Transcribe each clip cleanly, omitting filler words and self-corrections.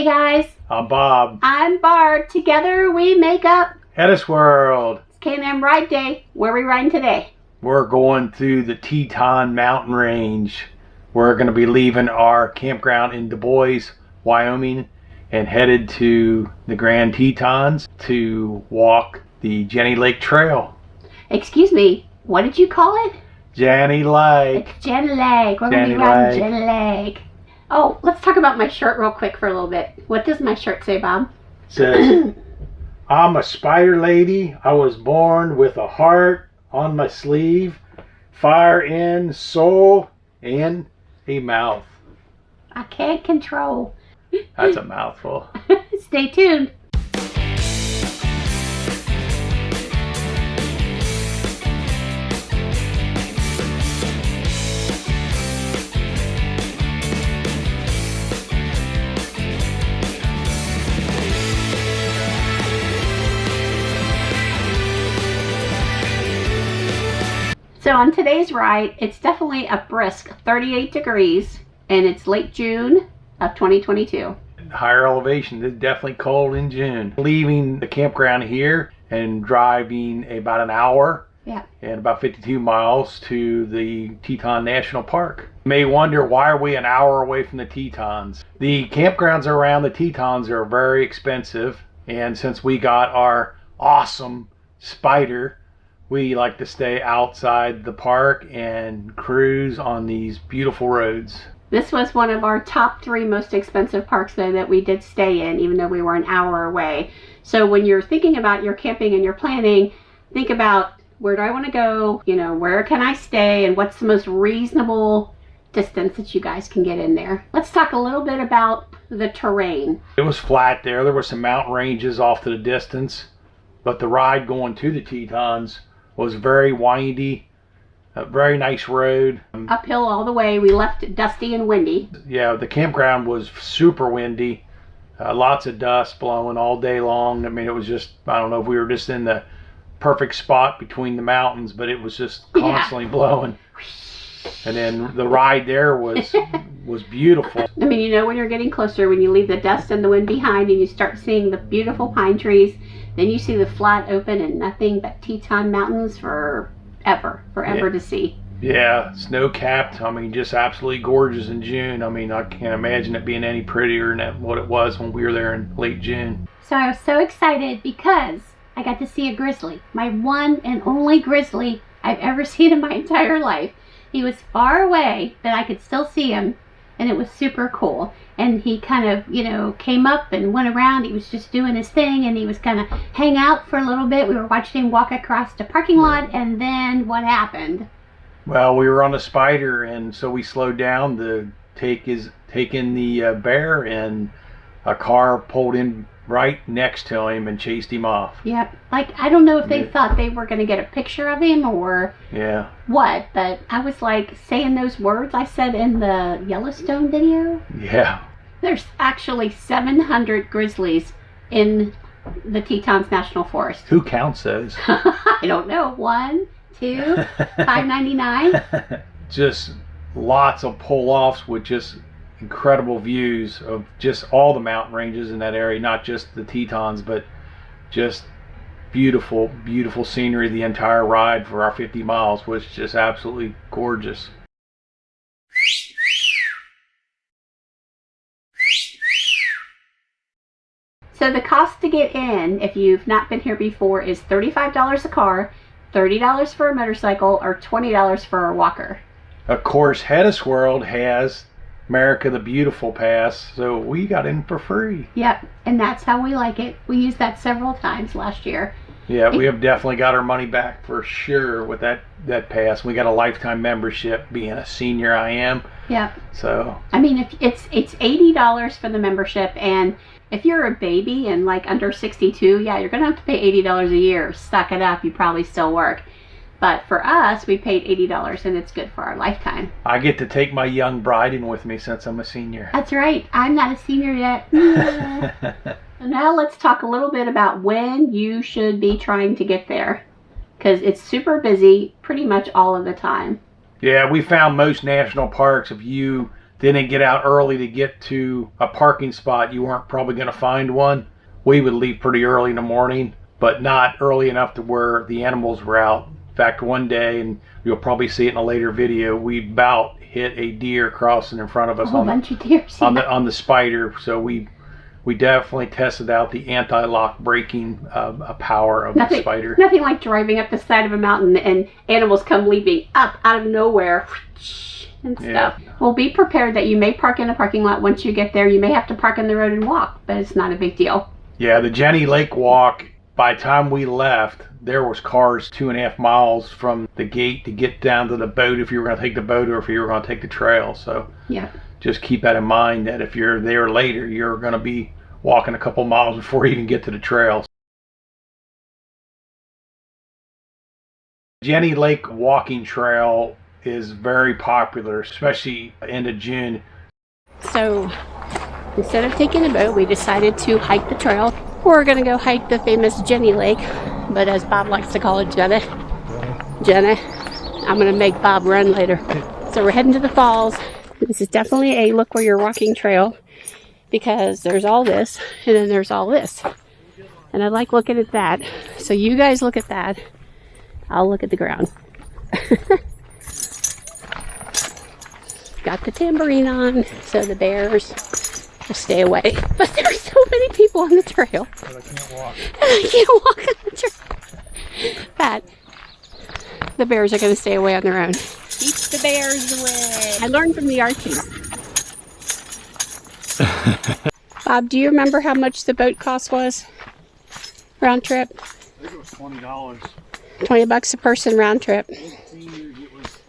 Hey guys, I'm Bob. I'm Barb. Together we make up HetteshWorld. It's CanAm Ride Day. Where are we riding today? We're going through the Teton mountain range. We're going to be leaving our campground in Du Bois, Wyoming, and headed to the Grand Tetons to walk the Jenny Lake Trail. Excuse me, what did you call it? Jenny Lake. It's Jenny Lake. We're going to be riding Jenny Lake. Oh, let's talk about my shirt real quick for a little bit. What does my shirt say, Bob? It says, I'm a Spyder lady. I was born with a heart on my sleeve, fire in, soul, and a mouth. I can't control. That's a mouthful. Stay tuned. So on today's ride, it's definitely a brisk 38 degrees, and it's late June of 2022. Higher elevation, it's definitely cold in June. Leaving the campground here and driving about an hour and about 52 miles to the Teton National Park. You may wonder, why are we an hour away from the Tetons? The campgrounds around the Tetons are very expensive, and since we got our awesome Spyder, we like to stay outside the park and cruise on these beautiful roads. This was one of our top 3 most expensive parks though that we did stay in, even though we were an hour away. So when you're thinking about your camping and your planning, think about, where do I want to go? You know, where can I stay? And what's the most reasonable distance that you guys can get in there? Let's talk a little bit about the terrain. It was flat there. There were some mountain ranges off to the distance, but the ride going to the Tetons was very windy, a very nice road. Uphill all the way. We left it dusty and windy. Yeah, the campground was super windy. Lots of dust blowing all day long. I mean, it was just, I don't know if we were just in the perfect spot between the mountains, but it was just constantly blowing. And then the ride there was beautiful. I mean, you know, when you're getting closer, when you leave the dust and the wind behind and you start seeing the beautiful pine trees, then you see the flat open and nothing but Teton mountains forever to see. Yeah, snow-capped. I mean, just absolutely gorgeous in June. I mean, I can't imagine it being any prettier than what it was when we were there in late June. So I was so excited because I got to see a grizzly. My one and only grizzly I've ever seen in my entire life. He was far away, but I could still see him, and it was super cool. And he kind of, you know, came up and went around. He was just doing his thing, and he was kind of hang out for a little bit. We were watching him walk across the parking lot, and then what happened? Well, we were on a Spyder, and so we slowed down to take in the bear, and a car pulled in right next to him and chased him off. Yep. Like, I don't know if they thought they were going to get a picture of him or what, but I was like saying those words I said in the Yellowstone video. Yeah. There's actually 700 grizzlies in the Tetons National Forest. Who counts those? I don't know. 1, 2, 599. Just lots of pull-offs with just incredible views of just all the mountain ranges in that area, not just the Tetons, but just beautiful, beautiful scenery. The entire ride for our 50 miles was just absolutely gorgeous. So the cost to get in, if you've not been here before, is $35 a car, $30 for a motorcycle, or $20 for a walker. Of course, HetteshWorld has America the Beautiful Pass, so we got in for free. Yep, and that's how we like it. We used that several times last year. Yeah, we have definitely got our money back for sure with that pass. We got a lifetime membership, being a senior I am. Yep. So I mean, if it's $80 for the membership, and if you're a baby and like under 62, yeah, you're gonna have to pay $80 a year. Suck it up, you probably still work. But for us, we paid $80, and it's good for our lifetime. I get to take my young bride in with me since I'm a senior. That's right. I'm not a senior yet. So now let's talk a little bit about when you should be trying to get there, because it's super busy pretty much all of the time. Yeah, we found most national parks, if you didn't get out early to get to a parking spot, you weren't probably going to find one. We would leave pretty early in the morning, but not early enough to where the animals were out. In fact, one day, and you'll probably see it in a later video, we about hit a deer crossing in front of us on the Spyder. So we definitely tested out the anti-lock braking power of the Spyder. Nothing like driving up the side of a mountain and animals come leaping up out of nowhere and stuff. Yeah. Well, be prepared that you may park in a parking lot. Once you get there, you may have to park on the road and walk, but it's not a big deal. Yeah, the Jenny Lake walk, by the time we left, there was cars 2.5 miles from the gate to get down to the boat if you were going to take the boat or if you were going to take the trail. So yeah, just keep that in mind, that if you're there later, you're going to be walking a couple miles before you even get to the trail. Jenny Lake walking trail is very popular, especially into June. So instead of taking the boat, we decided to hike the trail. We're going to go hike the famous Jenny Lake, but as Bob likes to call it, Jenny. I'm going to make Bob run later. So we're heading to the falls. This is definitely a look where you're walking trail, because there's all this and then there's all this. And I like looking at that. So you guys look at that. I'll look at the ground. Got the tambourine on so the bears will stay away. But there's so many people on the trail. But I can't walk. I can't walk on the trail. But the bears are going to stay away on their own. Keep the bears away. I learned from the Archies. Bob, do you remember how much the boat cost was? Round trip? I think it was $20. $20 a person round trip.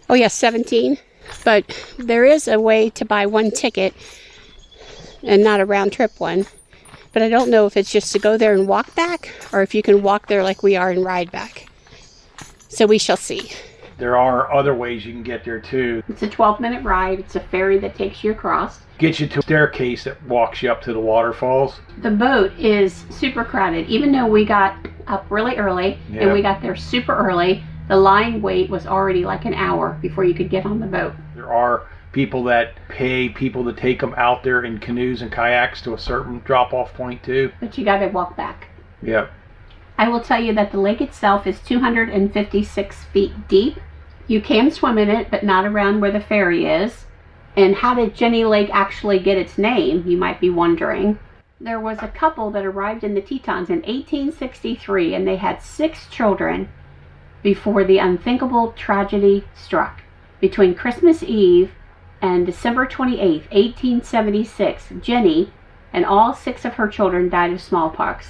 Oh yeah, 17. But there is a way to buy one ticket and not a round trip one. But I don't know if it's just to go there and walk back, or if you can walk there like we are and ride back. So we shall see. There are other ways you can get there too. It's a 12-minute ride. It's a ferry that takes you across. Gets you to a staircase that walks you up to the waterfalls. The boat is super crowded. Even though we got up really early and we got there super early, the line wait was already like an hour before you could get on the boat. There are people that pay people to take them out there in canoes and kayaks to a certain drop-off point too. But you got to walk back. Yep. I will tell you that the lake itself is 256 feet deep. You can swim in it, but not around where the ferry is. And how did Jenny Lake actually get its name, you might be wondering. There was a couple that arrived in the Tetons in 1863, and they had 6 children before the unthinkable tragedy struck. Between Christmas Eve and December 28, 1876, Jenny and all 6 of her children died of smallpox.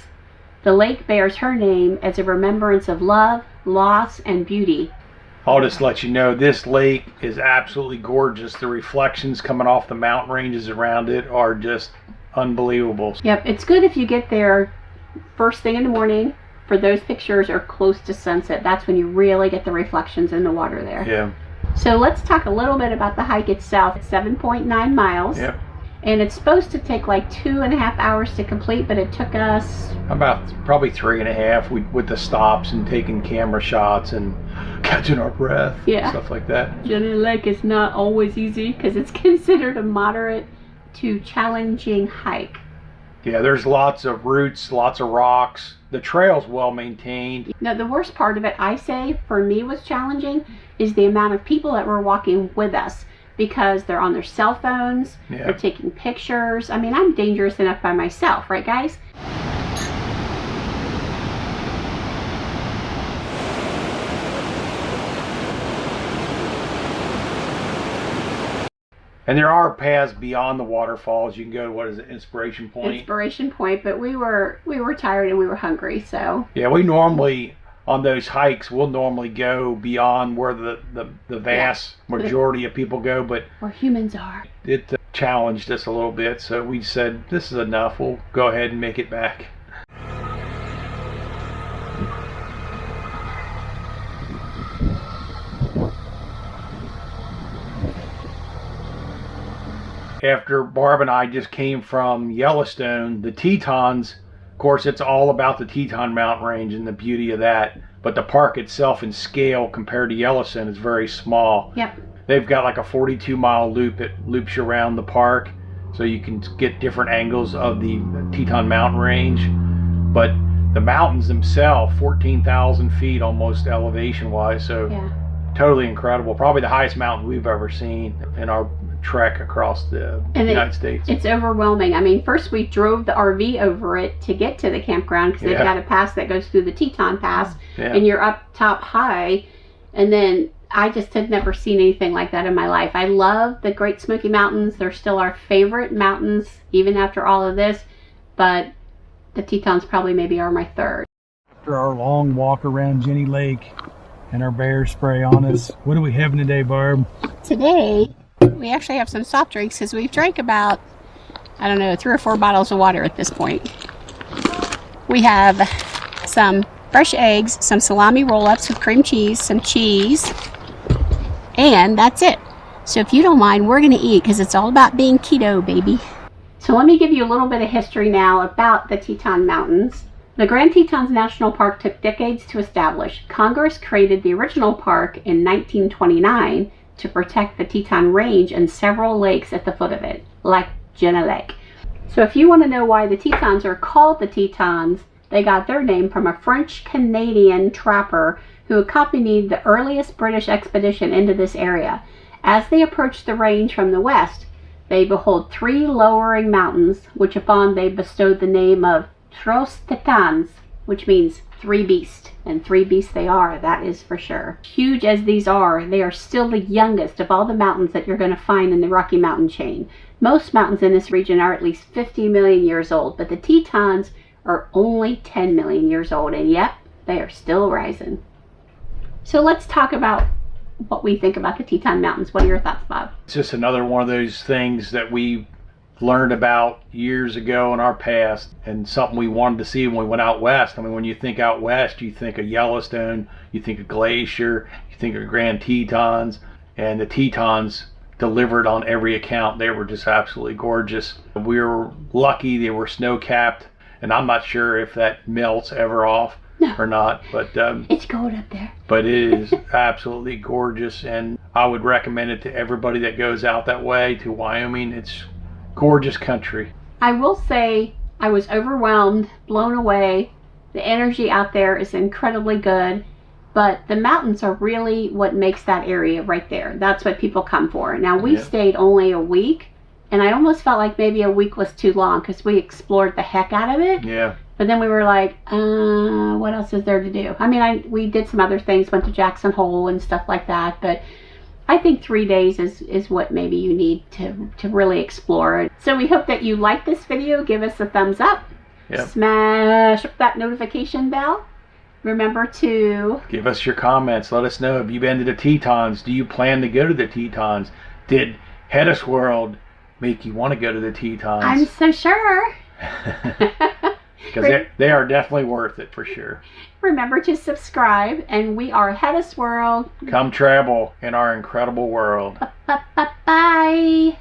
The lake bears her name as a remembrance of love, loss, and beauty. I'll just let you know, this lake is absolutely gorgeous. The reflections coming off the mountain ranges around it are just unbelievable. Yep, it's good if you get there first thing in the morning for those pictures, or close to sunset. That's when you really get the reflections in the water there. Yeah. So let's talk a little bit about the hike itself. It's 7.9 miles. Yep. And it's supposed to take like 2.5 hours to complete, but it took us about probably 3.5 with the stops and taking camera shots and catching our breath. Yeah. Stuff like that. Jenny Lake is not always easy because it's considered a moderate to challenging hike. Yeah, there's lots of roots, lots of rocks. The trail's well maintained. Now, the worst part of it, I say, for me was challenging, is the amount of people that were walking with us, because they're on their cell phones, they're taking pictures. I mean, I'm dangerous enough by myself, right guys? And there are paths beyond the waterfalls. You can go to, what is it, Inspiration Point? Inspiration Point, but we were tired and we were hungry, so. Yeah, we normally, on those hikes, we'll normally go beyond where the vast majority of people go, but where humans are. It challenged us a little bit, so we said, this is enough. We'll go ahead and make it back. After Barb and I just came from Yellowstone, the Tetons, of course, it's all about the Teton mountain range and the beauty of that. But the park itself in scale compared to Yellowstone is very small. Yep. They've got like a 42-mile loop. It loops you around the park, so you can get different angles of the Teton mountain range. But the mountains themselves, 14,000 feet almost elevation-wise, so totally incredible. Probably the highest mountain we've ever seen in our trek across the United States. It's overwhelming. I mean, first we drove the RV over it to get to the campground because they've got a pass that goes through the Teton Pass, and you're up top high, and then I just had never seen anything like that in my life. I love the Great Smoky Mountains. They're still our favorite mountains, even after all of this, but the Tetons probably maybe are my third. After our long walk around Jenny Lake and our bear spray on us, what are we having today, Barb? Today, we actually have some soft drinks because we've drank about, I don't know, 3 or 4 bottles of water at this point. We have some fresh eggs, some salami roll-ups with cream cheese, some cheese, and that's it. So if you don't mind, we're going to eat because it's all about being keto, baby. So let me give you a little bit of history now about the Teton Mountains. The Grand Tetons National Park took decades to establish. Congress created the original park in 1929 to protect the Teton Range and several lakes at the foot of it, like Jenny Lake. So if you want to know why the Tetons are called the Tetons, they got their name from a French-Canadian trapper who accompanied the earliest British expedition into this area. As they approached the range from the west, they behold 3 lowering mountains, which upon they bestowed the name of Trois Tetons, which means 3 beasts. And 3 beasts they are, that is for sure. Huge as these are, they are still the youngest of all the mountains that you're going to find in the Rocky Mountain chain. Most mountains in this region are at least 50 million years old, but the Tetons are only 10 million years old, and yep, they are still rising. So let's talk about what we think about the Teton Mountains. What are your thoughts, Bob? It's just another one of those things that we learned about years ago in our past, and something we wanted to see when we went out west. I mean, when you think out west, you think of Yellowstone, you think of Glacier, you think of Grand Tetons, and the Tetons delivered on every account. They were just absolutely gorgeous. We were lucky they were snow-capped, and I'm not sure if that melts ever off or not, but it's cold up there. But it is absolutely gorgeous, and I would recommend it to everybody that goes out that way to Wyoming. It's gorgeous country. I will say I was overwhelmed, blown away. The energy out there is incredibly good, but the mountains are really what makes that area right there. That's what people come for. Now, we stayed only a week, and I almost felt like maybe a week was too long because we explored the heck out of it. Yeah. But then we were like, what else is there to do? I mean, we did some other things, went to Jackson Hole and stuff like that, but I think 3 days is what maybe you need to really explore. So we hope that you like this video. Give us a thumbs up. Yep. Smash up that notification bell. Remember to give us your comments. Let us know, have you been to the Tetons? Do you plan to go to the Tetons? Did HetteshWorld make you want to go to the Tetons? I'm so sure. Because they are definitely worth it for sure. Remember to subscribe, and we are HetteshWorld. Come travel in our incredible world. Bye.